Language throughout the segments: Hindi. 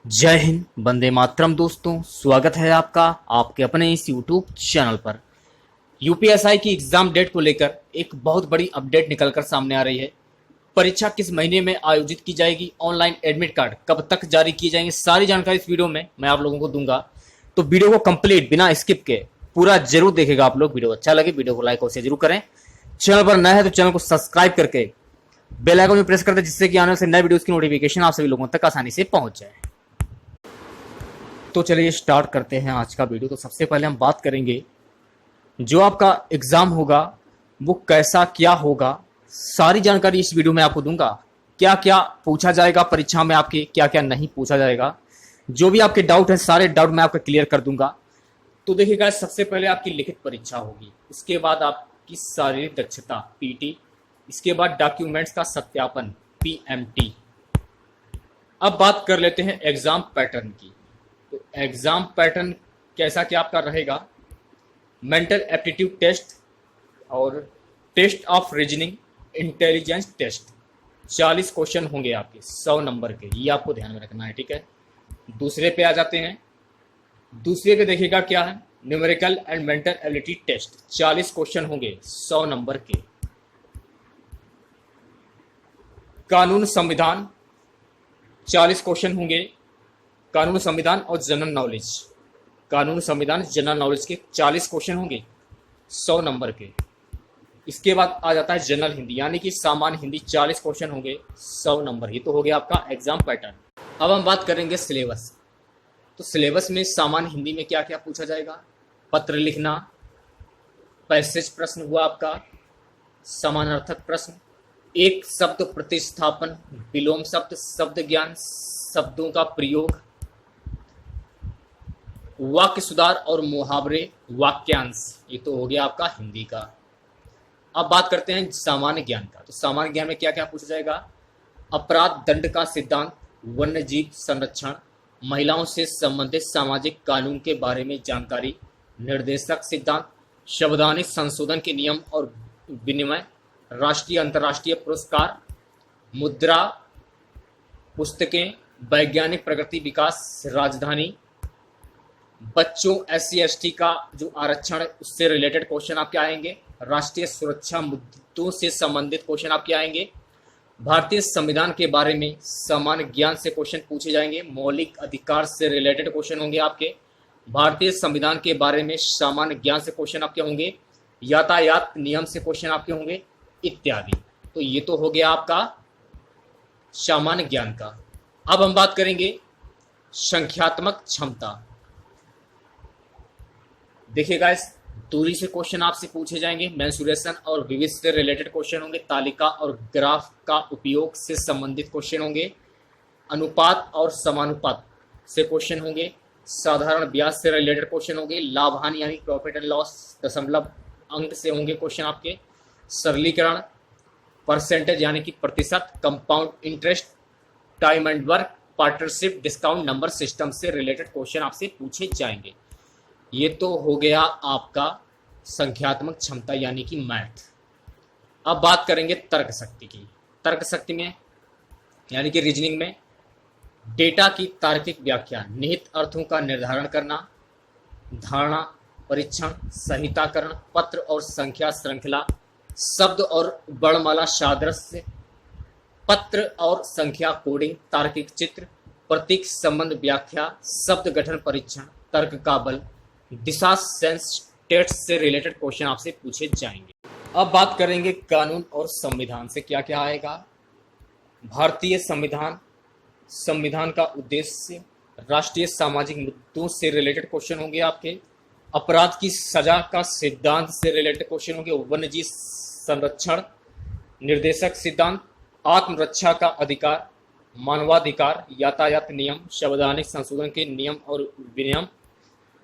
जय हिंद, वंदे मातरम। दोस्तों, स्वागत है आपका आपके अपने इस यूट्यूब चैनल पर। यूपीएसआई की एग्जाम डेट को लेकर एक बहुत बड़ी अपडेट निकलकर सामने आ रही है। परीक्षा किस महीने में आयोजित की जाएगी, ऑनलाइन एडमिट कार्ड कब तक जारी किए जाएंगे, सारी जानकारी इस वीडियो में मैं आप लोगों को दूंगा। तो वीडियो को कंप्लीट बिना स्किप के पूरा जरूर देखेगा आप लोग। वीडियो अच्छा लगे वीडियो को लाइक और शेयर जरूर करें। चैनल पर नया है तो चैनल को सब्सक्राइब करके बेल आइकन में प्रेस कर दें, जिससे कि आने से नए वीडियोस की नोटिफिकेशन आप सभी लोगों तक आसानी से पहुंच जाए। तो चलिए स्टार्ट करते हैं आज का वीडियो। तो सबसे पहले हम बात करेंगे जो आपका एग्जाम होगा वो कैसा क्या होगा, सारी जानकारी इस वीडियो में आपको दूंगा। क्या क्या पूछा जाएगा परीक्षा में, आपके क्या क्या नहीं पूछा जाएगा, जो भी आपके डाउट है सारे डाउट मैं आपका क्लियर कर दूंगा। तो देखिएगा, सबसे पहले आपकी लिखित परीक्षा होगी, इसके बाद आपकी शारीरिक दक्षता पीटी, इसके बाद डॉक्यूमेंट्स का सत्यापन पीएमटी। अब बात कर लेते हैं एग्जाम पैटर्न की। तो एग्जाम पैटर्न कैसा क्या आपका रहेगा, मेंटल एप्टीट्यूड टेस्ट और test of reasoning intelligence test. 40 question होंगे आपके 100 नंबर के, ये आपको ध्यान में रखना है, ठीक है। दूसरे पे आ जाते हैं। दूसरे पे देखिएगा क्या है, numerical and mental ability test. 40 question होंगे 100 नंबर के। कानून संविधान 40 क्वेश्चन होंगे, कानून संविधान और जनरल नॉलेज। कानून संविधान जनरल नॉलेज के 40 क्वेश्चन होंगे 100 नंबर के। इसके बाद आ जाता है जनरल हिंदी, यानी कि सामान्य हिंदी। 40 क्वेश्चन होंगे 100 नंबर। ये तो हो गया आपका एग्जाम पैटर्न। अब हम बात करेंगे सिलेबस। तो सिलेबस में सामान्य हिंदी में क्या क्या पूछा जाएगा, पत्र लिखना, पैसेज प्रश्न हुआ आपका, समानार्थक प्रश्न, एक शब्द प्रतिस्थापन, विलोम शब्द, शब्द ज्ञान, शब्दों का प्रयोग, वाक्य सुधार और मुहावरे, वाक्यांश। ये तो हो गया आपका हिंदी का। अब बात करते हैं सामान्य ज्ञान का। तो सामान्य ज्ञान में क्या क्या पूछा जाएगा, अपराध दंड का सिद्धांत, वन्य जीव संरक्षण, महिलाओं से संबंधित सामाजिक कानून के बारे में जानकारी, निर्देशक सिद्धांत, संवैधानिक संशोधन के नियम और विनिमय, राष्ट्रीय अंतर्राष्ट्रीय पुरस्कार, मुद्रा, पुस्तकें, वैज्ञानिक प्रगति विकास, राजधानी, बच्चों SC ST का जो आरक्षण है उससे रिलेटेड क्वेश्चन आपके आएंगे, राष्ट्रीय सुरक्षा मुद्दों से संबंधित क्वेश्चन आपके आएंगे, भारतीय संविधान के बारे में सामान्य ज्ञान से क्वेश्चन पूछे जाएंगे, मौलिक अधिकार से रिलेटेड क्वेश्चन होंगे आपके, भारतीय संविधान के बारे में सामान्य ज्ञान से क्वेश्चन आपके होंगे, यातायात नियम से क्वेश्चन आपके होंगे इत्यादि। तो ये तो हो गया आपका सामान्य ज्ञान का। अब हम बात करेंगे संख्यात्मक क्षमता। देखिएगा, इस दूरी से क्वेश्चन आपसे पूछे जाएंगे, मेंसुरेशन और विविध से रिलेटेड क्वेश्चन होंगे, तालिका और ग्राफ का उपयोग से संबंधित क्वेश्चन होंगे, अनुपात और समानुपात से क्वेश्चन होंगे, साधारण ब्याज से रिलेटेड क्वेश्चन होंगे, लाभ हानि यानी प्रॉफिट एंड लॉस दशमलव अंक से होंगे क्वेश्चन आपके, सरलीकरण, परसेंटेज यानी कि प्रतिशत, compound interest, time and work, partnership, discount number system से रिलेटेड क्वेश्चन आपसे पूछे जाएंगे। ये तो हो गया आपका संख्यात्मक क्षमता यानी कि मैथ। अब बात करेंगे तर्क शक्ति की। तर्क शक्ति में यानी कि रीजनिंग में डेटा की तार्किक व्याख्या, निहित अर्थों का निर्धारण करना, धारणा परीक्षण, संहिताकरण, पत्र और संख्या श्रृंखला, शब्द और वर्णमाला सादृश्य, पत्र और संख्या कोडिंग, तार्किक चित्र, प्रतीक संबंध व्याख्या, शब्द गठन परीक्षण, तर्क का बल, दिशा सेंस टेस्ट से रिलेटेड क्वेश्चन आपसे पूछे जाएंगे। अब बात करेंगे कानून और संविधान से क्या क्या आएगा। भारतीय संविधान, संविधान का उद्देश्य, राष्ट्रीय सामाजिक मुद्दों से रिलेटेड क्वेश्चन होंगे आपके, अपराध की सजा का सिद्धांत से रिलेटेड क्वेश्चन होंगे, वन्य जीव संरक्षण, निर्देशक सिद्धांत, आत्मरक्षा का अधिकार, मानवाधिकार, यातायात नियम, संवैधानिक संशोधन के नियम और विनियम,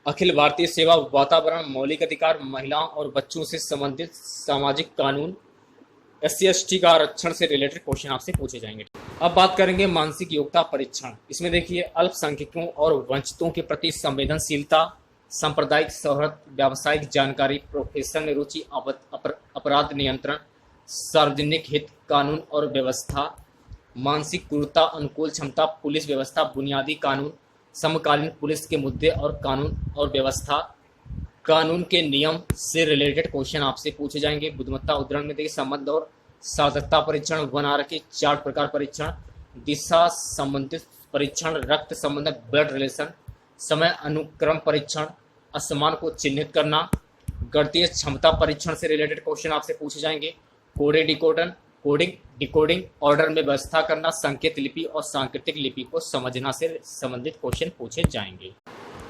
अखिल भारतीय सेवा, वातावरण, मौलिक अधिकार, महिलाओं और बच्चों से संबंधित सामाजिक कानून, SC ST का आरक्षण से रिलेटेड क्वेश्चन आपसे पूछे जाएंगे। अब बात करेंगे मानसिक योग्यता परीक्षण। इसमें देखिए, अल्पसंख्यकों और वंचितों के प्रति संवेदनशीलता, सांप्रदायिक सौहार्द, व्यावसायिक जानकारी, प्रोफेशन में रुचि, अपराध नियंत्रण, सार्वजनिक हित, कानून और व्यवस्था, मानसिक क्रूरता, अनुकूल क्षमता, पुलिस व्यवस्था, बुनियादी कानून, समकालीन पुलिस के मुद्दे और कानून और व्यवस्था, कानून के नियम से रिलेटेड क्वेश्चन आपसे पूछे जाएंगे। बुद्धिमत्ता उद्धरण में देखिए संबंध और सार्थकता परीक्षण, वन आर के 4 प्रकार परीक्षण, दिशा संबंधित परीक्षण, रक्त संबंधित ब्लड रिलेशन, समय अनुक्रम परीक्षण, असमान को चिन्हित करना, गणितीय क्षमता परीक्षण से रिलेटेड क्वेश्चन आपसे पूछे जाएंगे। कोडिंग डिकोडिंग ऑर्डर में व्यवस्था करना, संकेत लिपि और सांकेतिक लिपि को समझना से संबंधित क्वेश्चन पूछे जाएंगे।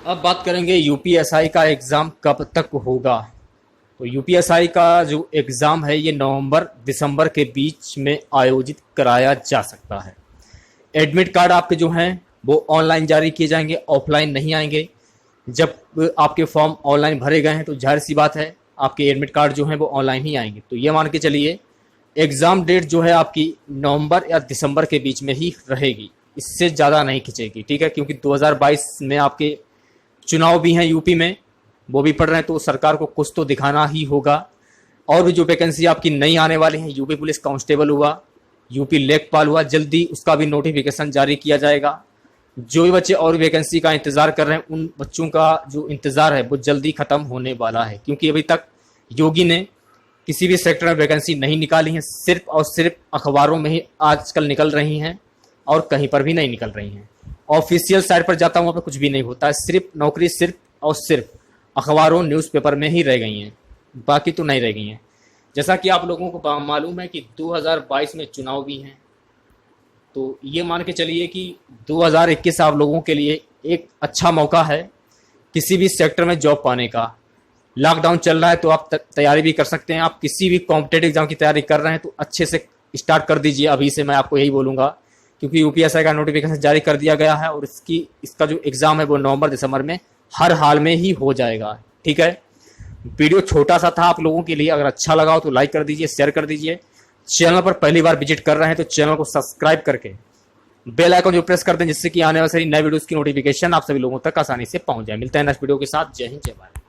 अब बात करेंगे यूपीएसआई का एग्ज़ाम कब तक होगा। तो यूपीएसआई का जो एग्ज़ाम है ये नवंबर दिसंबर के बीच में आयोजित कराया जा सकता है। एडमिट कार्ड आपके जो हैं वो ऑनलाइन जारी किए जाएंगे, ऑफलाइन नहीं आएंगे। जब आपके फॉर्म ऑनलाइन भरे गए हैं तो जाहिर सी बात है आपके एडमिट कार्ड जो हैं वो ऑनलाइन ही आएंगे। तो ये मान के चलिए एग्ज़ाम डेट जो है आपकी नवंबर या दिसंबर के बीच में ही रहेगी, इससे ज़्यादा नहीं खिंचेगी, ठीक है। क्योंकि 2022 में आपके चुनाव भी हैं यूपी में, वो भी पड़ रहे हैं, तो सरकार को कुछ तो दिखाना ही होगा। और भी जो वैकेंसी आपकी नई आने वाली हैं, यूपी पुलिस कांस्टेबल हुआ, यूपी लेखपाल हुआ, जल्दी उसका भी नोटिफिकेशन जारी किया जाएगा। जो भी बच्चे और वैकेंसी का इंतज़ार कर रहे हैं उन बच्चों का जो इंतज़ार है वो जल्दी ख़त्म होने वाला है। क्योंकि अभी तक योगी ने किसी भी सेक्टर में वैकेंसी नहीं निकाली है, सिर्फ और सिर्फ अखबारों में ही आजकल निकल रही हैं और कहीं पर भी नहीं निकल रही हैं। ऑफिशियल साइट पर जाता हूँ वहाँ पर कुछ भी नहीं होता है, सिर्फ नौकरी सिर्फ और सिर्फ अखबारों न्यूज़पेपर में ही रह गई हैं, बाकी तो नहीं रह गई हैं। जैसा कि आप लोगों को मालूम है कि 2022 में चुनाव भी हैं, तो ये मान के चलिए कि 2021 आप लोगों के लिए एक अच्छा मौका है किसी भी सेक्टर में जॉब पाने का। लॉकडाउन चल रहा है तो आप तैयारी भी कर सकते हैं। आप किसी भी कॉम्पिटेटिव एग्जाम की तैयारी कर रहे हैं तो अच्छे से स्टार्ट कर दीजिए अभी से, मैं आपको यही बोलूँगा। क्योंकि यूपीएसआई का नोटिफिकेशन जारी कर दिया गया है और इसका जो एग्ज़ाम है वो नवंबर दिसंबर में हर हाल में ही हो जाएगा, ठीक है। वीडियो छोटा सा था आप लोगों के लिए, अगर अच्छा लगा हो तो लाइक कर दीजिए, शेयर कर दीजिए। चैनल पर पहली बार विजिट कर रहे हैं तो चैनल को सब्सक्राइब करके बेल आइकन जो प्रेस कर दें, जिससे कि आने वाली नए वीडियोस की नोटिफिकेशन आप सभी लोगों तक आसानी से पहुंच जाए। मिलते हैं नेक्स्ट वीडियो के साथ। जय हिंद, जय भारत।